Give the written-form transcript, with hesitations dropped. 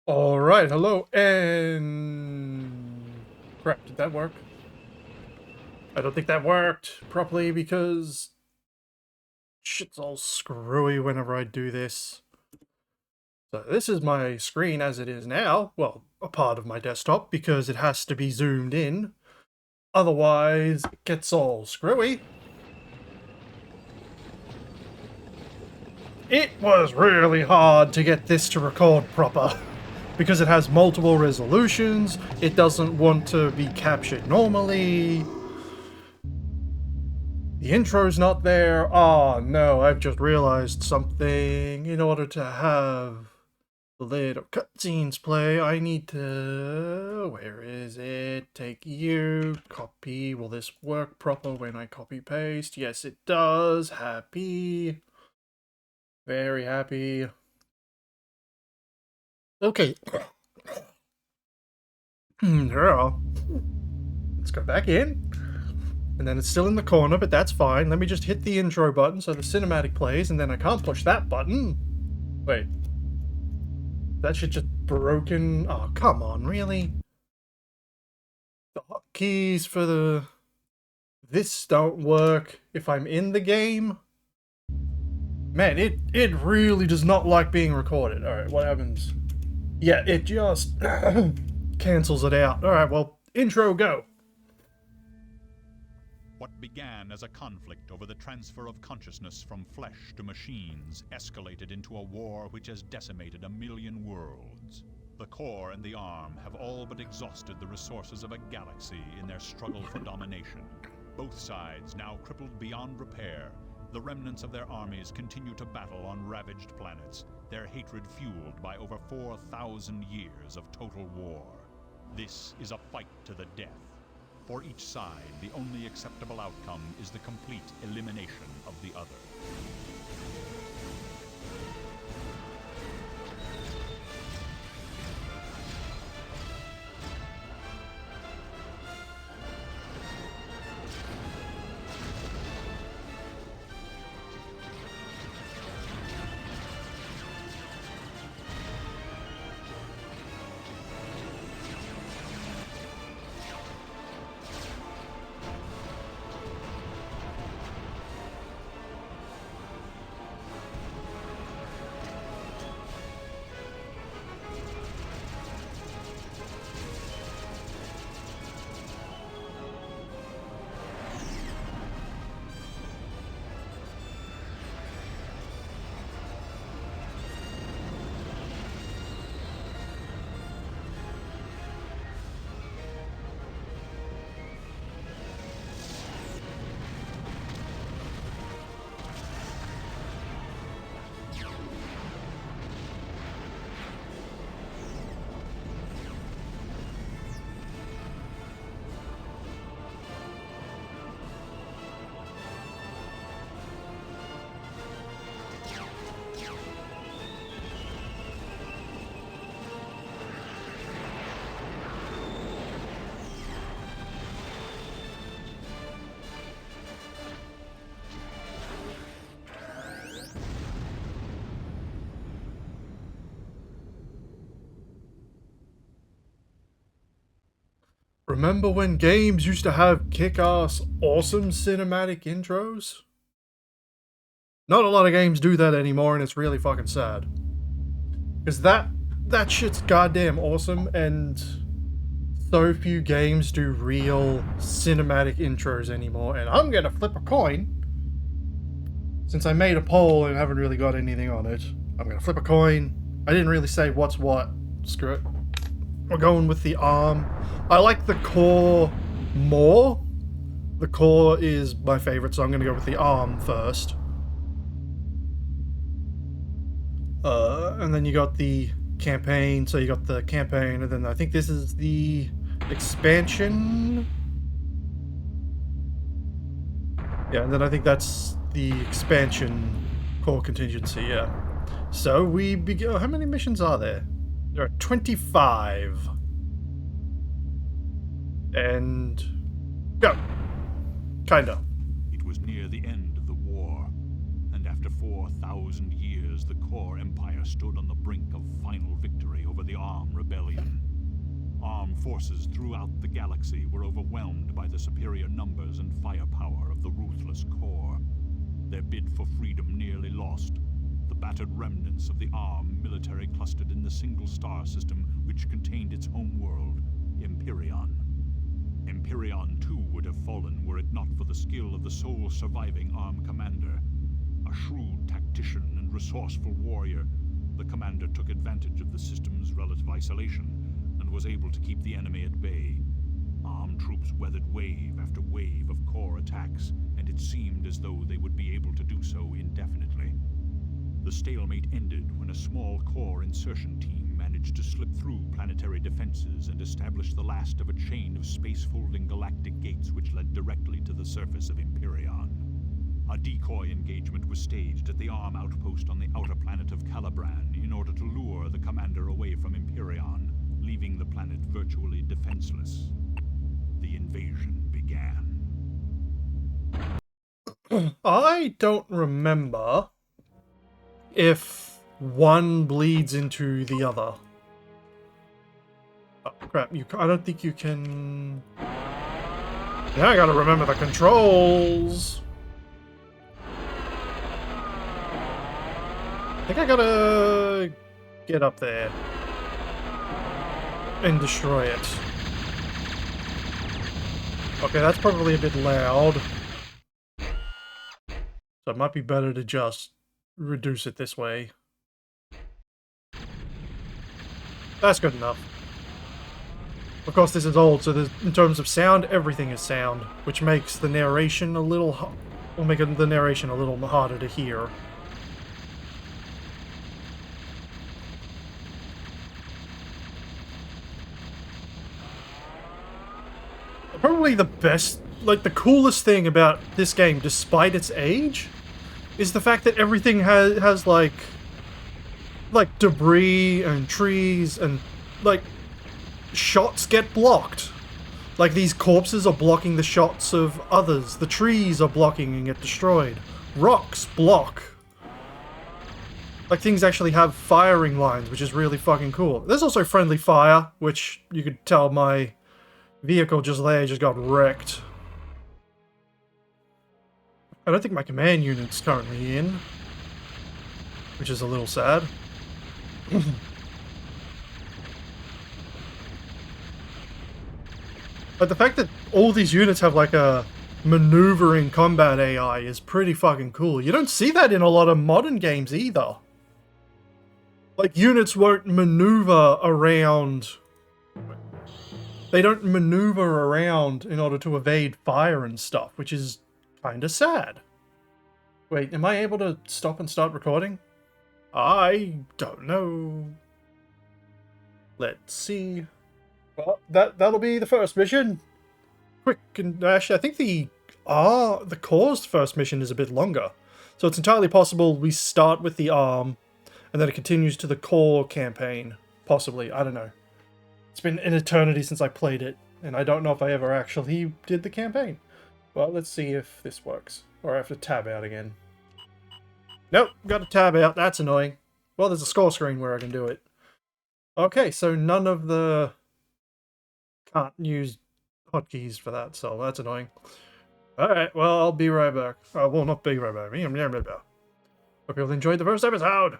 Alright, hello, and... Crap, did that work? I don't think that worked properly because... shit's all screwy whenever I do this. So this is my screen as it is now. Well, a part of my desktop, because it has to be zoomed in. Otherwise, it gets all screwy. It was really hard to get this to record proper. Because it has multiple resolutions, it doesn't want to be captured normally. The intro's not there. Oh no, I've just realized something. In order to have the little cutscenes play, I need to... where is it? Take you, copy. Will this work proper when I copy paste? Yes, it does. Happy. Very happy. Okay. Yeah. Let's go back in. And then it's still in the corner, but that's fine. Let me just hit the intro button so the cinematic plays, and then I can't push that button. Wait. That shit just broken. Oh, come on, really? The hotkeys for the... this don't work if I'm in the game? Man, it really does not like being recorded. Alright, what happens? Yeah, it just cancels it out. Alright, well, intro, go. What began as a conflict over the transfer of consciousness from flesh to machines escalated into a war which has decimated 1 million worlds. The core and the arm have all but exhausted the resources of a galaxy in their struggle for domination. Both sides now crippled beyond repair, the remnants of their armies continue to battle on ravaged planets, their hatred fueled by over 4,000 years of total war. This is a fight to the death. For each side, the only acceptable outcome is the complete elimination of the other. Remember when games used to have kick-ass, awesome cinematic intros? Not a lot of games do that anymore, and it's really fucking sad. Because that shit's goddamn awesome, and so few games do real cinematic intros anymore. And I'm gonna flip a coin. Since I made a poll and haven't really got anything on it, I'm gonna flip a coin. I didn't really say what's what. Screw it. We're going with the arm. I like the core more. The core is my favorite, so I'm going to go with the arm first. And then you got the campaign, so you got the campaign, and then I think this is the expansion. Yeah, and then I think that's the expansion core contingency, yeah. So we begin. How many missions are there? There are 25. And go. Kinda. It was near the end of the war, and after 4,000 years, the core empire stood on the brink of final victory over the arm. forces throughout the galaxy were overwhelmed by the superior numbers and firepower of the ruthless core. Their bid for freedom nearly lost. The battered remnants of the armed military clustered in the single star system which contained its home world, Empyreon. Empyreon too would have fallen were it not for the skill of the sole surviving ARM commander. A shrewd tactician and resourceful warrior, the commander took advantage of the system's relative isolation and was able to keep the enemy at bay. ARM troops weathered wave after wave of core attacks, and it seemed as though they would be able to do so indefinitely. The stalemate ended when a small core insertion team managed to slip through planetary defenses and establish the last of a chain of space-folding galactic gates which led directly to the surface of Empyreon. A decoy engagement was staged at the ARM outpost on the outer planet of Calibran in order to lure the commander away from Empyreon, leaving the planet virtually defenseless. The invasion began. I don't remember if one bleeds into the other. Oh, crap. I don't think you can... Now I gotta remember the controls. I think I gotta get up there and destroy it. Okay, that's probably a bit loud. So it might be better to just reduce it this way. That's good enough. Of course, this is old, so in terms of sound, everything is sound, which makes the narration a little... will make the narration a little harder to hear. Probably the best, like the coolest thing about this game, despite its age, is the fact that everything has like debris and trees and like shots get blocked. Like these corpses are blocking the shots of others. The trees are blocking and get destroyed. Rocks block. Like things actually have firing lines, which is really fucking cool. There's also friendly fire, which you could tell my vehicle just got wrecked. I don't think my command unit's currently in, which is a little sad. But the fact that all these units have like a maneuvering combat AI is pretty fucking cool. You don't see that in a lot of modern games either. Like units won't maneuver around. They don't maneuver around in order to evade fire and stuff, which is kind of sad. Wait, am I able to stop and start recording? I don't know. Let's see. Well, that'll be the first mission. Quick, and actually, I think the core's first mission is a bit longer. So it's entirely possible we start with the ARM, and then it continues to the core campaign. Possibly, I don't know. It's been an eternity since I played it, and I don't know if I ever actually did the campaign. Well, let's see if this works. Or I have to tab out again. Nope, got to tab out. That's annoying. Well, there's a score screen where I can do it. Okay, so none of the... Can't use hotkeys for that, so that's annoying. Alright, well, I'll be right back. Well, not be right back. Hope you all enjoyed the first episode!